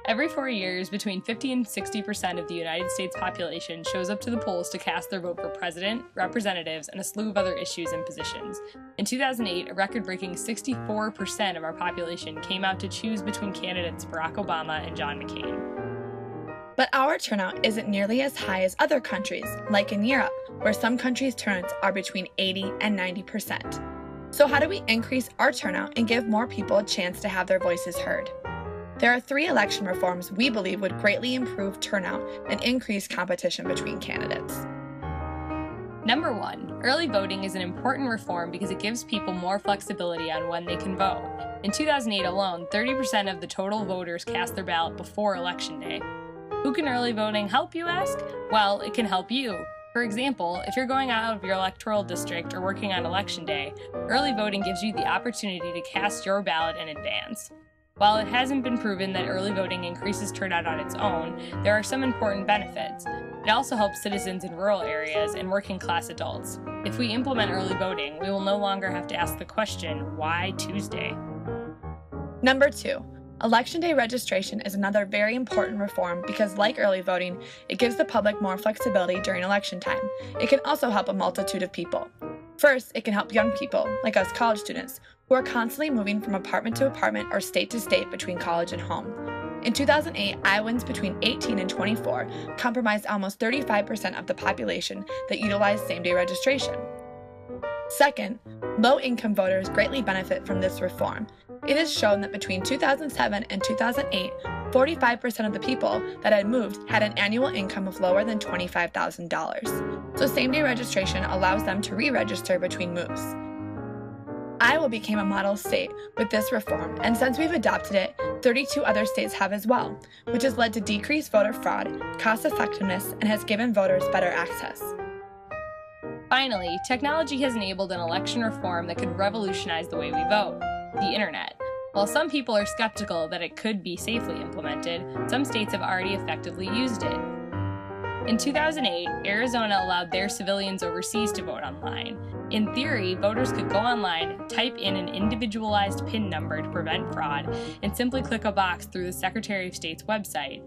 Every 4 years, between 50 and 60% of the United States population shows up to the polls to cast their vote for president, representatives, and a slew of other issues and positions. In 2008, a record-breaking 64% of our population came out to choose between candidates Barack Obama and John McCain. But our turnout isn't nearly as high as other countries, like in Europe, where some countries' turnouts are between 80 and 90%. So how do we increase our turnout and give more people a chance to have their voices heard? There are 3 election reforms we believe would greatly improve turnout and increase competition between candidates. Number 1, early voting is an important reform because it gives people more flexibility on when they can vote. In 2008 alone, 30% of the total voters cast their ballot before Election Day. Who can early voting help, you ask? Well, it can help you. For example, if you're going out of your electoral district or working on Election Day, early voting gives you the opportunity to cast your ballot in advance. While it hasn't been proven that early voting increases turnout on its own, there are some important benefits. It also helps citizens in rural areas and working-class adults. If we implement early voting, we will no longer have to ask the question, why Tuesday? Number 2, Election Day registration is another very important reform because, like early voting, it gives the public more flexibility during election time. It can also help a multitude of people. First, it can help young people, like us college students, who are constantly moving from apartment to apartment or state to state between college and home. In 2008, Iowans between 18 and 24 comprised almost 35% of the population that utilized same-day registration. Second, low-income voters greatly benefit from this reform. It is shown that between 2007 and 2008, 45% of the people that had moved had an annual income of lower than $25,000. So same-day registration allows them to re-register between moves. Iowa became a model state with this reform, and since we've adopted it, 32 other states have as well, which has led to decreased voter fraud, cost effectiveness, and has given voters better access. Finally, technology has enabled an election reform that could revolutionize the way we vote: the internet. While some people are skeptical that it could be safely implemented, some states have already effectively used it. In 2008, Arizona allowed their civilians overseas to vote online. In theory, voters could go online, type in an individualized PIN number to prevent fraud, and simply click a box through the Secretary of State's website.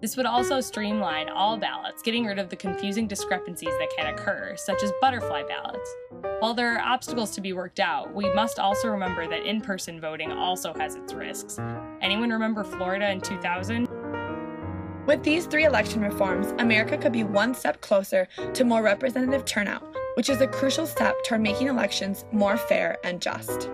This would also streamline all ballots, getting rid of the confusing discrepancies that can occur, such as butterfly ballots. While there are obstacles to be worked out, we must also remember that in-person voting also has its risks. Anyone remember Florida in 2000? With these 3 election reforms, America could be one step closer to more representative turnout, which is a crucial step toward making elections more fair and just.